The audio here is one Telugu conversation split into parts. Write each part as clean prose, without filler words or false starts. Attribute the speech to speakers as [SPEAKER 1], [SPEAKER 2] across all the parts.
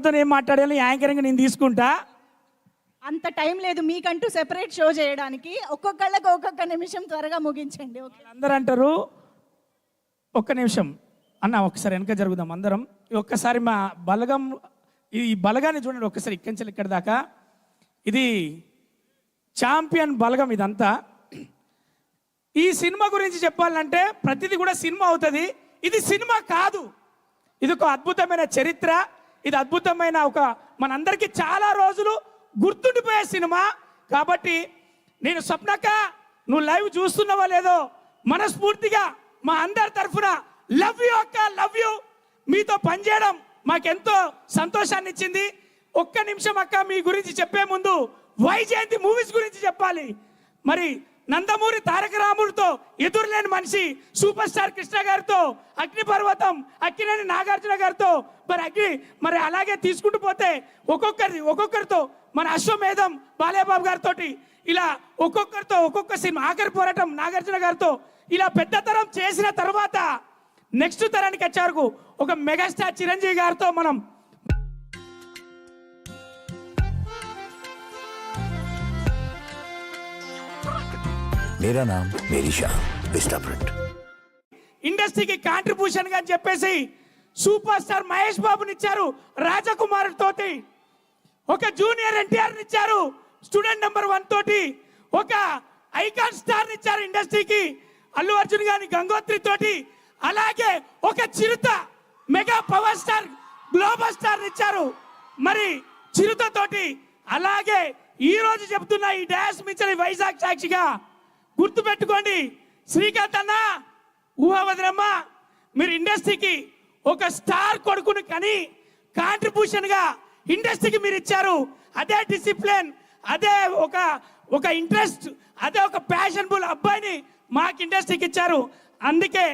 [SPEAKER 1] ఎవరితో ఏం మాట్లాడాలో యాంకరింగ్ నేను తీసుకుంటా.
[SPEAKER 2] అంత టైం లేదు మీకంటూ సెపరేట్ షో చేయడానికి. ఒక్కొక్కళ్ళకి ఒక్కొక్క నిమిషం త్వరగా ముగించండి.
[SPEAKER 1] అందరూ అంటారు ఒక్క నిమిషం అన్న, ఒక్కసారి వెనక జరుగుదాం అందరం. ఒక్కసారి మా బలగం, ఈ బలగాన్ని చూడండి ఒక్కసారి, ఇక్కడి నుంచి ఇక్కడ దాకా. ఇది ఛాంపియన్ బలగం ఇదంతా. ఈ సినిమా గురించి చెప్పాలంటే ప్రతిదీ కూడా సినిమా అవుతుంది. ఇది సినిమా కాదు, ఇది ఒక అద్భుతమైన చరిత్ర. ఇది అద్భుతమైన ఒక మనందరికీ చాలా రోజులు గుర్తుండిపోయే సినిమా. కాబట్టి నేను స్వప్నక్క, నువ్వు లైవ్ చూస్తున్నావో లేదో, మనస్ఫూర్తిగా మా అందరి తరఫున లవ్ యూ అక్క, లవ్ యూ. మీతో పనిచేయడం మాకెంతో సంతోషాన్ని ఇచ్చింది. ఒక్క నిమిషం అక్క, మీ గురించి చెప్పే ముందు వైజయంతి మూవీస్ గురించి చెప్పాలి. మరి నందమూరి తారక రాముడితో ఎదురులేని మనిషి సూపర్ స్టార్ కృష్ణ గారితో, అగ్నిపర్వతం అక్కినేని నాగార్జున గారితో, మరి అలాగే తీసుకుంటూ పోతే ఒక్కొక్కరితో మన అశ్వమేధం బాలయ్యబాబు గారితో, ఇలా ఒక్కొక్కరితో ఒక్కొక్క సినిమా, ఆఖరి పోరాటం నాగార్జున గారితో, ఇలా పెద్ద తరం చేసిన తర్వాత నెక్స్ట్ తరానికి వచ్చారు ఒక మెగాస్టార్ చిరంజీవి గారితో మనం
[SPEAKER 3] मेरा नाम मेरी शाह विस्टा प्रिंट
[SPEAKER 1] ఇండస్ట్రీకి కాంట్రిబ్యూషన్ గా చెప్పేసి సూపర్ స్టార్ మహేష్ బాబుని ఇచ్చారు రాజకుమార్ తోటి, ఒక జూనియర్ ఎన్టీఆర్ ఇచ్చారు స్టూడెంట్ నెంబర్ 1 తోటి, ఒక ఐకాన్ స్టార్ ఇచ్చారు ఇండస్ట్రీకి అల్లు అర్జున్ గాని గంగోత్రి తోటి, అలాగే ఒక Chirutha mega power star global star ఇచ్చారు మరి చిరుత తోటి. అలాగే ఈ రోజు చెప్తున్నా ఈ డాష్ మించిన వైజాగ్ సాక్షిగా గుర్తుపెట్టుకోండి, శ్రీకాంత్ అన్న, ఊహవదనమ్మ, మీరు ఇండస్ట్రీకి ఒక స్టార్ కొడుకుని కానీ కాంట్రిబ్యూషన్గా ఇండస్ట్రీకి మీరు ఇచ్చారు. అదే డిసిప్లిన్, అదే ఒక ఇంట్రెస్ట్, అదే ఒక ప్యాషన్ఫుల్ అబ్బాయిని మాకు ఇండస్ట్రీకి ఇచ్చారు. అందుకే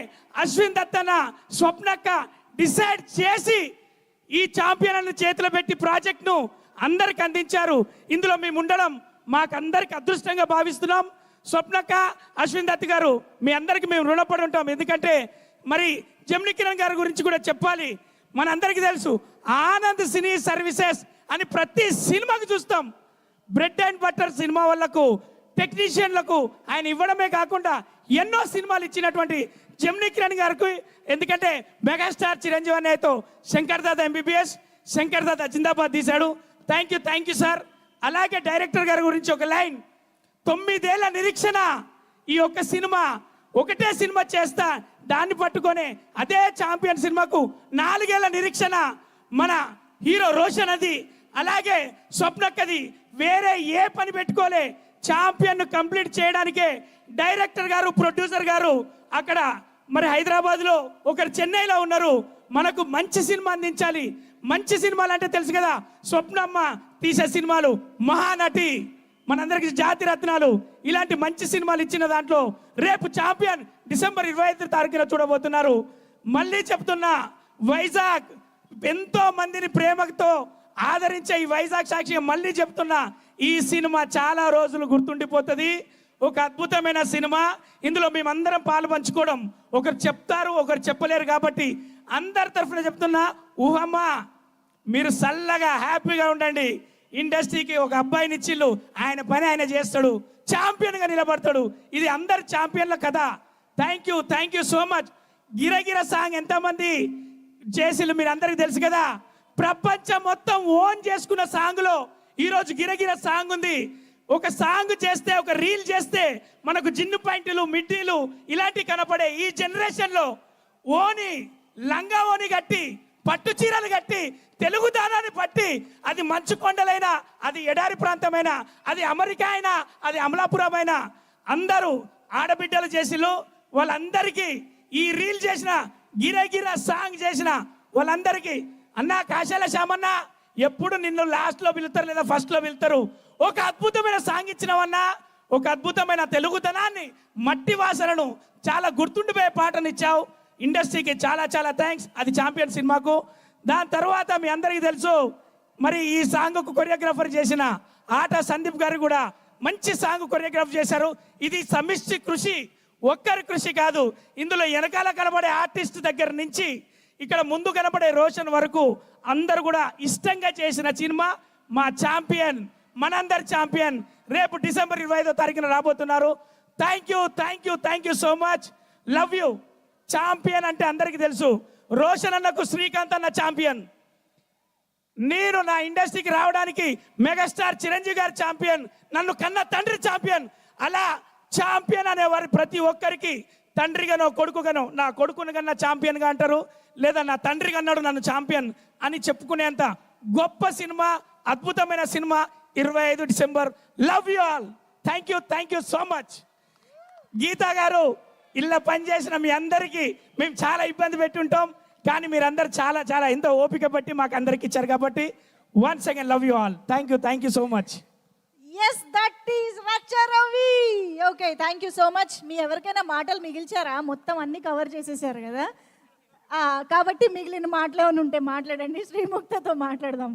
[SPEAKER 1] అశ్విన్ దత్తన్న, స్వప్నక్క డిసైడ్ చేసి ఈ ఛాంపియన్లను చేతిలో పెట్టి ప్రాజెక్ట్ను అందరికి అందించారు. ఇందులో మేము ఉండడం మాకందరికి అదృష్టంగా భావిస్తున్నాం. స్వప్నక్క, అశ్విన్ దత్ గారు, మీ అందరికీ మేము రుణపడి ఉంటాం. ఎందుకంటే మరి జమినీ కిరణ్ గారి గురించి కూడా చెప్పాలి. మనందరికీ తెలుసు ఆనంద్ సినీ సర్వీసెస్ అని ప్రతి సినిమాకి చూస్తాం. బ్రెడ్ అండ్ బటర్ సినిమా వాళ్ళకు, టెక్నీషియన్లకు ఆయన ఇవ్వడమే కాకుండా ఎన్నో సినిమాలు ఇచ్చినటువంటి జమినీ కిరణ్ గారికి, ఎందుకంటే మెగాస్టార్ చిరంజీవి అనేతో శంకర్ దాదా ఎంబీబీఎస్, శంకర్ దాదా జిందాబాద్ తీశాడు. Thank you sir. అలాగే డైరెక్టర్ గారి గురించి ఒక లైన్, 9 ఏళ్ల నిరీక్షణ, ఈ ఒక్క సినిమా, ఒకటే సినిమా చేస్తా, దాన్ని పట్టుకొని అదే ఛాంపియన్ సినిమాకు 4 ఏళ్ల నిరీక్షణ. మన హీరో రోషన్ అది, అలాగే స్వప్నక్కది, వేరే ఏ పని పెట్టుకోలే, ఛాంపియన్ కంప్లీట్ చేయడానికే డైరెక్టర్ గారు, ప్రొడ్యూసర్ గారు అక్కడ మరి హైదరాబాద్లో, ఒకరు చెన్నైలో ఉన్నారు. మనకు మంచి సినిమా అందించాలి. మంచి సినిమాలు అంటే తెలుసు కదా, స్వప్నమ్మ తీసే సినిమాలు, మహానటి, మనందరికి జాతి రత్నాలు, ఇలాంటి మంచి సినిమాలు ఇచ్చిన దాంట్లో రేపు ఛాంపియన్ డిసెంబర్ 25 తారీఖున చూడబోతున్నారు. మళ్ళీ చెప్తున్నా, వైజాగ్ ఎంతో మందిని ప్రేమతో ఆదరించే ఈ వైజాగ్ సాక్షిగా మళ్ళీ చెప్తున్నా, ఈ సినిమా చాలా రోజులు గుర్తుండిపోతుంది. ఒక అద్భుతమైన సినిమా. ఇందులో మేమందరం పాలు పంచుకోవడం, ఒకరు చెప్తారు ఒకరు చెప్పలేరు. కాబట్టి అందరి తరఫున చెప్తున్నా, ఊహమ్మ మీరు చల్లగా హ్యాపీగా ఉండండి. ఇండస్ట్రీకి ఒక అబ్బాయిని ఇచ్చిళ్ళు, ఆయన పని ఆయన చేస్తాడు, ఛాంపియన్గా నిలబడతాడు. ఇది అందరు ఛాంపియన్ల కథ. Thank you so much. గిరగిర సాంగ్ ఎంతమంది చేసిళ్ళు మీరు అందరికి తెలుసు కదా, ప్రపంచం మొత్తం ఓన్ చేసుకున్న సాంగ్లో ఈరోజు గిరగిర సాంగ్ ఉంది. ఒక సాంగ్ చేస్తే, ఒక రీల్ చేస్తే మనకు జిన్ను పాయింట్లు, మిడ్డీలు ఇలాంటివి కనపడే ఈ జనరేషన్లో లంగా ఓని కట్టి, పట్టు చీరలు కట్టి, తెలుగు దానాన్ని పట్టి, అది మంచు కొండలైనా, అది ఎడారి ప్రాంతమైనా, అది అమెరికా అయినా, అది అమలాపురం అయినా, అందరూ ఆడబిడ్డలు చేసిళ్ళు. వాళ్ళందరికీ ఈ రీల్ చేసిన, గిరగిర సాంగ్ చేసిన వాళ్ళందరికీ, అన్నా కాశాల శ్యామన్న, ఎప్పుడు నిన్ను లాస్ట్లో పిలుస్తారు లేదా ఫస్ట్లో పిలుస్తారు. ఒక అద్భుతమైన సాంగ్ ఇచ్చినవన్నా, ఒక అద్భుతమైన తెలుగుతనాన్ని, మట్టి వాసనను, చాలా గుర్తుండిపోయే పాటనిచ్చావు. ఇండస్ట్రీకి చాలా థ్యాంక్స్. అది ఛాంపియన్ సినిమాకు. దాని తర్వాత మీ అందరికీ తెలుసు, మరి ఈ సాంగ్కు కొరియోగ్రాఫర్ చేసిన ఆట సందీప్ గారు కూడా మంచి సాంగ్ కొరియోగ్రాఫ్ చేశారు. ఇది సమిష్టి కృషి, ఒక్కరి కృషి కాదు. ఇందులో వెనకాల కనబడే ఆర్టిస్ట్ దగ్గర నుంచి ఇక్కడ ముందు కనపడే రోషన్ వరకు అందరూ కూడా ఇష్టంగా చేసిన సినిమా మా ఛాంపియన్, మనందరి ఛాంపియన్ రేపు డిసెంబర్ 25వ తారీఖున రాబోతున్నారు. Thank you so much. Love you. Champion అంటే అందరికీ తెలుసు, రోషన్ అన్నకు శ్రీకాంత్ అన్న ఛాంపియన్. నేను నా ఇండస్ట్రీకి రావడానికి మెగాస్టార్ చిరంజీవి గారు ఛాంపియన్, నన్ను కన్న తండ్రి ఛాంపియన్. అలా ఛాంపియన్ అనేవారు ప్రతి ఒక్కరికి తండ్రిగానో కొడుకుగానో, నా కొడుకుని కన్నా ఛాంపియన్గా అంటారు, లేదా నా తండ్రి కన్నాడు నన్ను ఛాంపియన్ అని చెప్పుకునేంత గొప్ప సినిమా, అద్భుతమైన సినిమా 25 December. Love you all. Thank you so much. Geetha గారు, ఇలా పనిచేసిన మీ అందరికీ మేము చాలా ఇబ్బంది పెట్టుంటాం, కానీ మీరందరూ చాలా ఎంతో ఓపిక బట్టి మాకు అందరికి ఇచ్చారు కాబట్టి once again love you all. Thank you so much.
[SPEAKER 2] Yes, that is Raksha Ravi. Okay, thank you so much. మీ ఎవరికైనా మాటలు మిగిల్చారా? మొత్తం అన్ని కవర్ చేసేసారు కదా, కాబట్టి మిగిలిన మాటలు ఏమైనా ఉంటే మాట్లాడండి. శ్రీముక్తతో మాట్లాడదాం.